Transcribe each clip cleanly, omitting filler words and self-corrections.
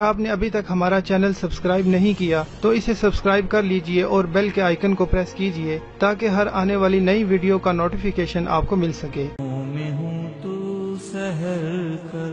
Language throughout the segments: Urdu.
آپ نے ابھی تک ہمارا چینل سبسکرائب نہیں کیا تو اسے سبسکرائب کر لیجئے اور بیل کے آئیکن کو پریس کیجئے تاکہ ہر آنے والی نئی ویڈیو کا نوٹیفیکیشن آپ کو مل سکے۔ میں ہوں تو سحر کر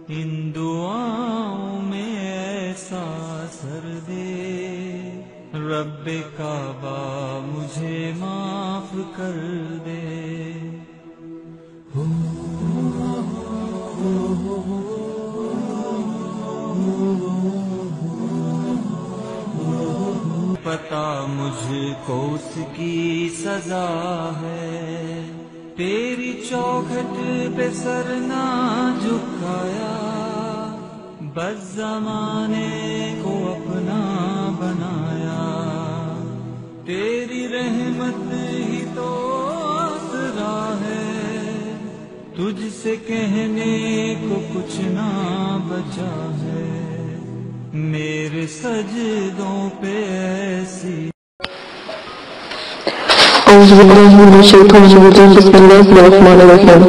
ان دعاؤں میں ایسا اثر دے، رب کعبہ مجھے معاف کر دے۔ پتا مجھ کو اس کی سزا ہے، تیری چوکھٹ پہ سر نہ جھکایا، بس زمانے کو اپنا بنایا، تیری رحمت ہی تو آسرا ہے، تجھ سے کہنے کو کچھ نہ بچا ہے، میرے سجدوں پہ ایسی۔ اعوذ باللہ من الشیطان الرجیم، بسم اللہ الرحمن الرحیم۔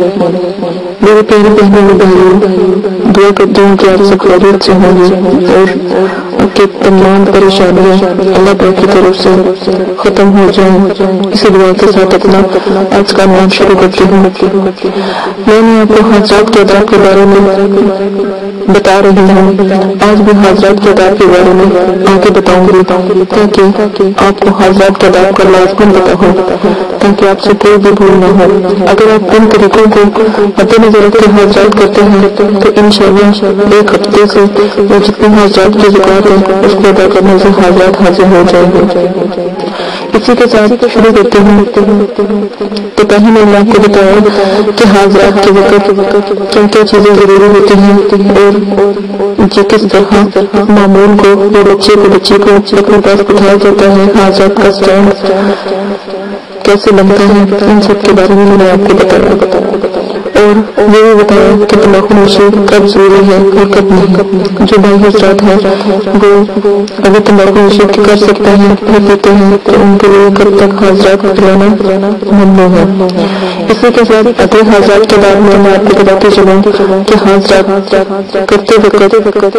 میرے پیارے بہنوں اور بھائیوں، دعا کرتی ہوں کہ آپ سب خیریت سے ہوں گے اور آپ کی تمام پریشانیاں اللہ پاک کی طرف سے ختم ہو جائیں۔ اسی دعا کے ساتھ اپنا آج کا نام شروع کرتی ہوں۔ میں نے آپ کو حاجات کے آداب کے بارے میں بتا رہی ہوں، آج بھی حاجات کے آداب کے بارے میں آگے بتاؤں گی تاکہ آپ کو حاجات کے آداب کا لازم پتہ ہو، تاکہ آپ سے کوئی بھی بھول نہ ہو۔ اگر آپ ان طریقوں کو مد نظر رکھ کے حاجات کرتے ہیں تو انشاءاللہ ایک ہفتے سے وہ جتنی حاجات کی زکوٰۃ ہے اس کو ادا کرنے سے حاجات حاصل ہو جائیں گے۔ اسی کے ساتھ شروع کرتے ہیں تو پہلے میں نے آپ کو بتایا کہ حاجات کے وقت کیا کیا چیزیں ضروری ہوتی ہیں اور کس طرح معمول کو یا بچے کو اپنے پاس بٹھایا جاتا ہے، حاجات کا اسٹینڈ کیسے بنتا ہے، ان سب کے بارے میں نے آپ کو بتایا اور یہ بھی بتایا کہ تمباکو نوشی کب ضروری ہے اور کب نہیں۔ جو بھائی حضرات ہیں وہ اگر تمباکو نوشی کر سکتے ہیں پھر دیتے ہیں تو ان کے لیے کب تک حاجات پلانا ممنوع ہے۔ اسی کے ساتھ اگلے حاجات کے بعد میں آپ کو بتاتی چلوں کہ حاجات کرتے وقت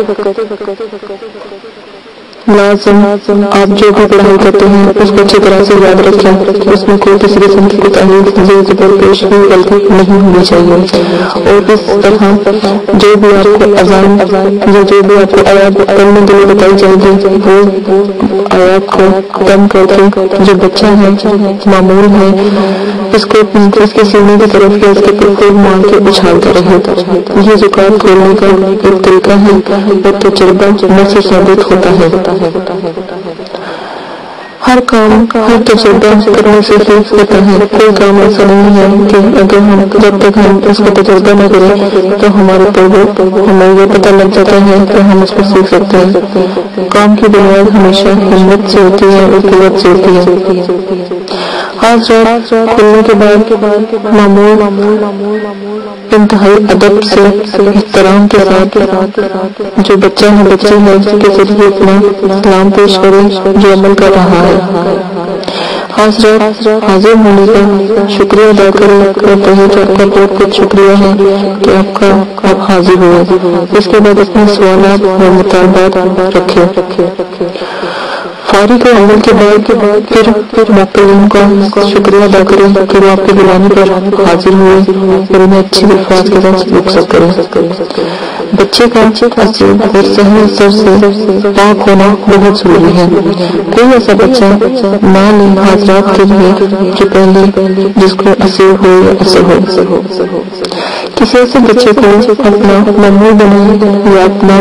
لازم آپ جو بھی پڑھائی کرتے ہیں اس کو اچھی طرح سے یاد رکھیں، اس میں کوئی کسی قسم کی کوتاہی زبر پیش کی غلطی نہیں ہونی چاہیے، اور اس طرح جو بھی آپ کو اذان یا جو بھی آپ کو آیات پڑھنے کے لیے بتائی جائے گی وہ آیات کو دم کر کے جو بچہ ہے معمول ہے اس کے سینے کی طرف یا اس کے پلکوں مار کے اچھالتا رہے۔ یہ زکوٰۃ کھولنے کا ایک طریقہ ہے اور تجربہ مجھ سے ثابت ہوتا ہے۔ ہر کام ہر تجربہ کرنے سے ہی ہوتا ہے، کوئی کام ایسا نہیں ہے کہ اگر جب تک ہم اس کا تجربہ نہ کریں تو ہمارے پہلے ہمیں یہ پتہ لگ جاتا ہے کہ ہم اس کو سیکھ سکتے ہیں۔ کام کی بنیاد ہمیشہ ہمت سے ہوتی ہے اور قوت سے ہوتی ہے۔ حاجات کھلنے کے بعد معمول انتہائی ادب سے احترام کے ساتھ جو بچہ ہے بچی ہے کے ذریعے اپنا سلام پیش کرے جو عمل کر رہا ہے۔ حاضرات حاضر ہونے کا شکریہ ادا کریں اور کہیں کہ آپ کا بہت بہت شکریہ ہے کہ آپ حاضر ہوئے۔ اس کے بعد اپنے سوالات اور مطالبات رکھیں۔ فارغ عمل کے بعد پھر مقررین کا شکریہ ادا کریں کہ وہ آپ کے بلانے پر حاضر ہوئے اور انہیں اچھی الفاظ کے ساتھ رخصت کریں۔ بچے کا اصل اور صحیح سر سے پاک ہونا بہت ضروری ہے۔ کوئی ایسا بچہ نہ لے حاضرات کے لیے جو پہلے جس کو اثر ہو یا اثر ہو۔ کسی ایسے بچے کو اپنا ممنوع بنائے یا اپنا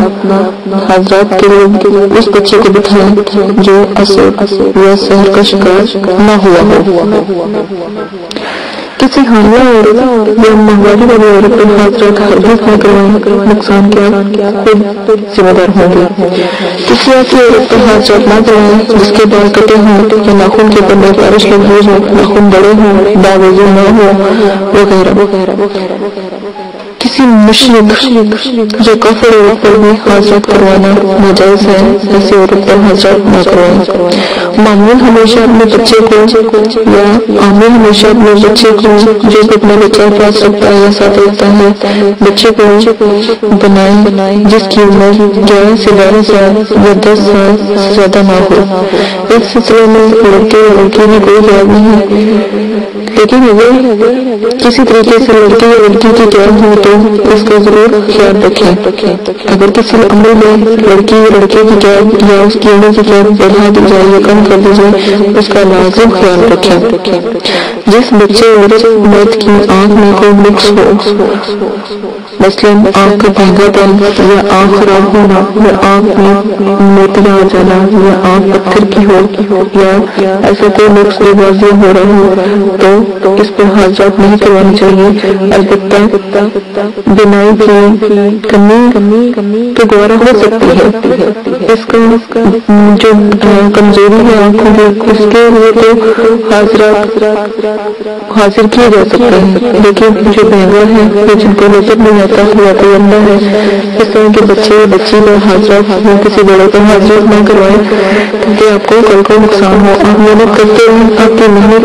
حاضرات کے لیے اس بچے کو بٹھائیں جو اثر یا سحر کا شکار نہ ہوا ہو۔ کسی حاملہ عورت یا مہواری والی عورت پر حاضرات ہرگز نہ کروائیں، نقصان کیا خود ذمہ دار ہوں گے۔ کسی ایسی عورت پر حاضرات نہ کروائیں جس کے بال کٹے ہوں یا ناخن کے اوپر بارش کے بوجھ ہو، ناخن بڑے ہوں، داغ نہ ہو وغیرہ۔ کسی مشرک یا کافر عورت پر بھی حاجات کروانا ناجائز ہے، ایسی عورت پر حاجات نہ کروائیں۔ معمول ہمیشہ اپنے بچے کو یا عامل ہمیشہ اپنے بچے کو جو اپنا بچہ پاس رکھتا ہے یا ساتھ رکھتا ہے بچے کو بنائیں جس کی عمر 11 سے 12 سال یا 10 سال سے زیادہ نہ ہو۔ اس سلسلے میں لڑکے یا لڑکی میں کوئی خیال نہیں ہے، لیکن اگر کسی طریقے سے لڑکے یا لڑکی کی قید ہو تو اس کا ضرور خیال رکھیں۔ اگر کسی عمل میں لڑکی یا لڑکے کی قید یا اس کی عمر کی قید بڑھا دی جائے یا کم کر دی جائے اس کا لازم خیال رکھیں۔ جس بچے اور مرد کی آنکھ میں کوئی نقص ہو، مثلاً آنکھ کا بھینگا پن یا آنکھ خراب ہونا یا آنکھ میں موتیاں آ جانا یا آنکھ پتھر کی ہو یا ایسا کوئی نقص جو واضح ہو رہا ہو تو اس پر حاجات نہیں کروانی چاہیے۔ البتہ بینائی کی کمی تو گوارا ہو سکتی ہے، اس کا جو کمزوری ہے آنکھوں کی اس کے لیے تو حاضرات حاضر کیے جا سکتے ہیں، لیکن جو بہنگا ہے جن کو نظر نہیں آتا یا کوئی اندھا ہے اس طرح کے بچے بچی کا حاضرات کسی بڑے کا حاضرات نہ کروائیں کیونکہ آپ کو کل کو نقصان ہو۔ آپ محنت کرتے ہیں، آپ کی محنت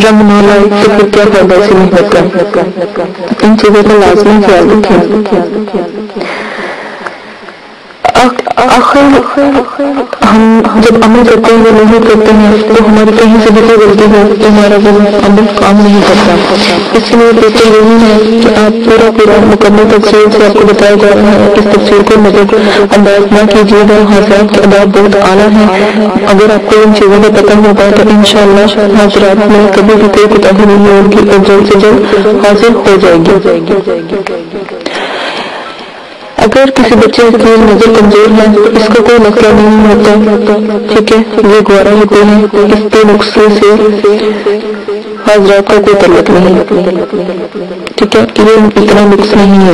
رنگ نہ لائے تو پھر کیا فائدہ اسی محنت کا۔ ان چیزوں کا لازمی خیال رکھیں۔ آخر ہم جب عمل کرتے ہیں یا محنت کرتے ہیں تو ہماری کہیں سے بھی کوئی غلطی ہو تو ہمارا وہ عمل کام نہیں کرتا۔ اس لیے بہتر یہی ہے کہ آپ پورا مکمل تفصیل سے آپ کو بتایا جا رہا ہے، اس تفصیل کو نظر انداز نہ کیجیے گا۔ حاضرات کی آداب بہت اعلیٰ ہیں، اگر آپ کو ان چیزوں کا پتہ ہوگا تو انشاءاللہ حاضرات میں کبھی بھی کوئی کوتاہی نہیں ہوگی اور جلد سے جلد حاضر ہو جائے گی۔ اگر کسی بچے کی نظر کمزور ہے تو اس کا کوئی مسئلہ نہیں ہوتا، ٹھیک ہے، یہ گوارا ہوتے ہیں، اس کے نقصے سے حاضرات کا کوئی تعلق نہیں، ٹھیک ہے، یہ اتنا نقص نہیں ہے۔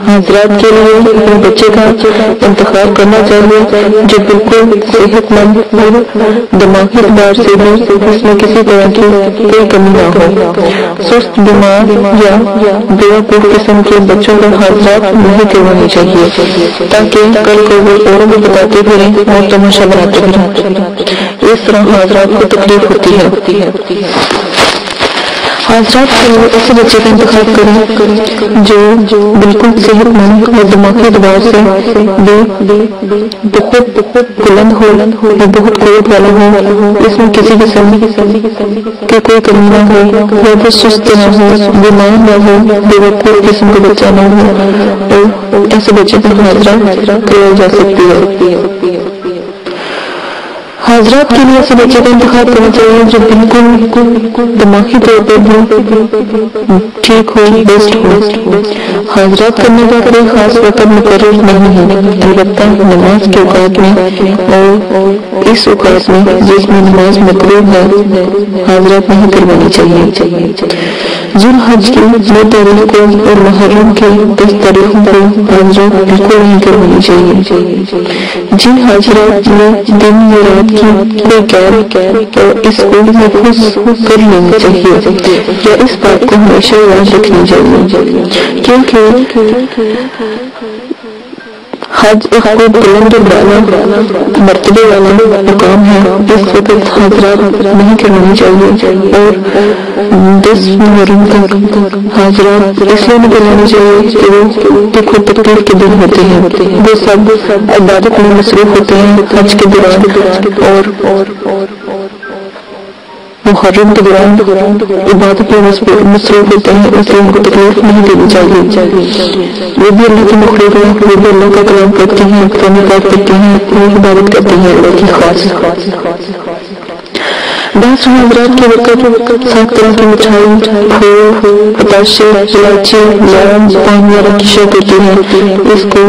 حاضرات کے لیے اپنے بچے کا انتخاب کرنا چاہیے جو بالکل صحت مند اور دماغی اعتبار سے بھی اس میں کسی طرح کی کوئی کمی نہ ہو۔ سست بیمار یا بیوقوف قسم کے بچوں کا حاضرات نہیں کروانے چاہیے تاکہ کل کو وہ اوروں کو بتاتے پھریں اور تماشا بناتے پھریں، اس طرح حاضرات کو تکلیف ہوتی ہے۔ حاضرات کے لیے ایسے بچے کا انتخاب کریں جو بالکل صحت مند اور دماغی اعتبار سے بہت بلند ہو یا بہت قوت والا ہو، اس میں کسی قسم کی کوئی کمی نہ ہو یا وہ سست نہ ہو، بیمار نہ ہو، بیوقوف قسم کا بچہ نہ ہو، اور ایسے بچے کا حاضرہ کیا جا سکتی ہے۔ حاضرات کے لیے ایسے بچے کا انتخاب کرنا چاہیے جو بالکل دماغی طور پر بھی ٹھیک ہو، بیسٹ ہو۔ حاضرات کرنے کا کوئی خاص وقت مقرر نہیں ہے، البتہ نماز کے اوقات میں اور اس اوقات میں جس میں نماز مقروض ہے حاضرات نہیں کروانی چاہیے۔ ذوالحج کی 9 تاریخ کو اور محرم کے 10 تاریخوں کو حاضرات بالکل نہیں کروانی چاہیے۔ جن حاضرات میں دن یا رات کی کوئی قید اور اس کو محفوظ کر لینی چاہیے یا اس بات کو ہمیشہ یاد رکھنی چاہیے کیونکہ حج ایک خوب بلند بالا مرتبے والا مقام ہے، اس وقت حاضرات نہیں کرانی چاہیے اور 10 محرم تک حاضرات اس لیے نہیں کرانی چاہیے کہ وہ دکھ و تکلیف کے دن ہوتے ہیں، وہ سب عبادت میں مصروف ہوتے ہیں حج کے دوران اور محرم کے دوران عبادت میں مصروف ہوتے ہیں، اس لیے ان کو تکلیف نہیں دینی چاہیے۔ وہ بھی اللہ کی مخلوق ہیں، وہ بھی اللہ کا کلام پڑھتے ہیں، قرآن پاک پڑھتے ہیں اور عبادت کرتے ہیں اللہ کی خاص۔ بعض حضرات کے وقت 7 طرح کی مٹھائی، پھول، پتاشے، الائچی، لونگ، پان وغیرہ کی شوق ہوتی ہے، اس کو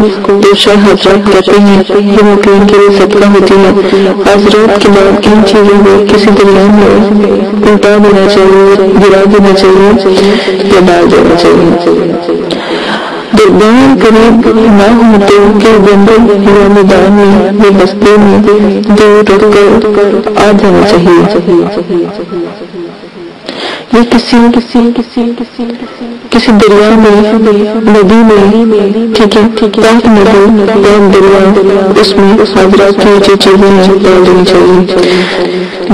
دوسرا حضرات کہتے ہیں، یہ مقیم کے لیے صدقہ ہوتی ہے۔ حضرات کے بعد ان چیزوں کو کسی دریا میں الٹا دینا چاہیے، گرا دینا چاہیے یا ڈال دینا چاہیے۔ دربان قریب نہ ہو تو کہ جنگل یا میدان میں یا بستی میں دور رکھ کر آ جانا چاہیے۔ یہ کسی دریا میں، ندی میں، ٹھیک ہے، پاک ندی، پاک دریا، اس میں حاضرات کی جو چیزیں ہیں ڈال دینی چاہیے.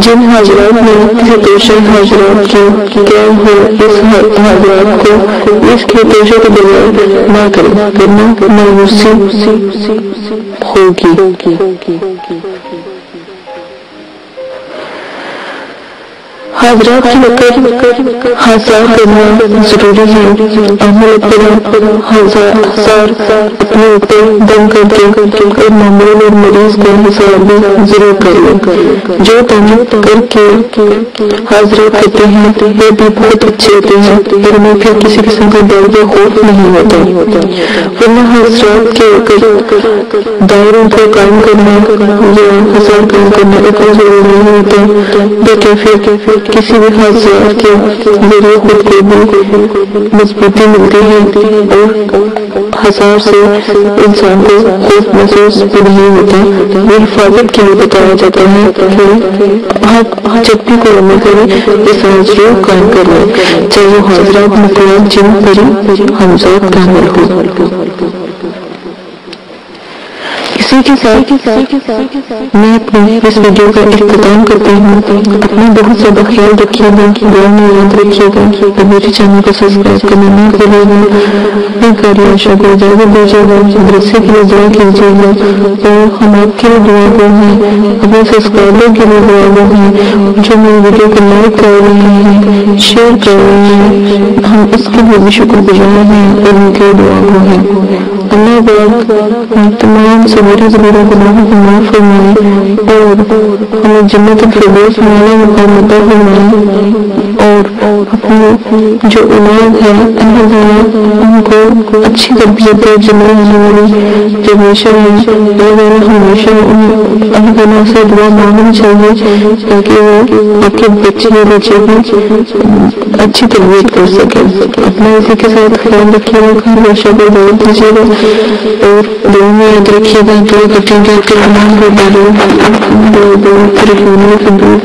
جن حاضرات میں کسی توشہ حاضرات کی کیا ہو، اس حاضرات کو اس کے توشہ کے بغیر نہ کرے، ورنہ مایوسی ہوگی. حاضرات کی وقت حاضر کرنا ضروری ہے. عمل حاضر اپنے اوپر دم کر کے اور معمول اور مریض کا حساب بھی ضرور کر لیں. جو دم کر کے حاضرات کرتے ہیں وہ بھی بہت اچھے ہوتے ہیں اور انہیں پھر کسی قسم کا ڈر یا خوف نہیں ہوتا. ورنہ حاضرات کے دائروں کو قائم کرنا یا حاضر قائم کرنا اتنا ضروری نہیں ہوتا، لیکن پھر کسی بھی حاضرات کے ذریعے خود کو بھی مضبوطی ملتی ہے اور ہزار سے انسان کو خوف محسوس بھی نہیں ہوتا. یہ حفاظت کے لیے بتایا جاتا ہے کہ جب بھی کوئی عمل کرے اس حاضر قائم کر لیں، چاہے وہ حاضرات مطلب جن پری حمزات کا عمل ہو. اسی کے ساتھ میں اپنے اس ویڈیو کا اختتام کرتی ہوں. اپنا بہت زیادہ خیال رکھیے گا، دعا میں یاد رکھیے گا اور میرے چینل کو سبسکرائب کرنا نہ بھولے گا. میں کاری عائشہ کو اجازت دیجیے گا. مدرسے کے لیے دعا کیجیے گا اور ہم آپ کے لیے دعا گو ہیں، اپنے سبسکرائبر کے لیے دعا گو ہیں جو میری ویڈیو کو لائک کر رہے ہیں، شیئر کر رہے ہیں. ہم اس کے لیے بھی شکر گزار ہیں اور ان کے دعا گو ہیں. اللہ پاک تمام صغیرہ صغیرہ گناہوں کو معاف فرمائے اور ہمیں جنت الفردوس میں اعلیٰ مقام عطا فرمائے. اور اپنی جو اولاد ہے اللہ تعالیٰ ان کو اچھی تربیت اور جمع ہونے والی جنریشن ہے. اللہ تعالیٰ ہمیشہ اللہ تعالیٰ سے دعا مانگنی چاہیے تاکہ وہ آپ کے بچے بھی اچھی تربیت کر سکے. اپنا اسی کے ساتھ خیال رکھیے گا، کاری عائشہ کو دعوت دیجیے گا اور دعا میں یاد رکھیے گا. دعا کرتے ہیں کہ آپ کے تمام پریشانیوں سے دور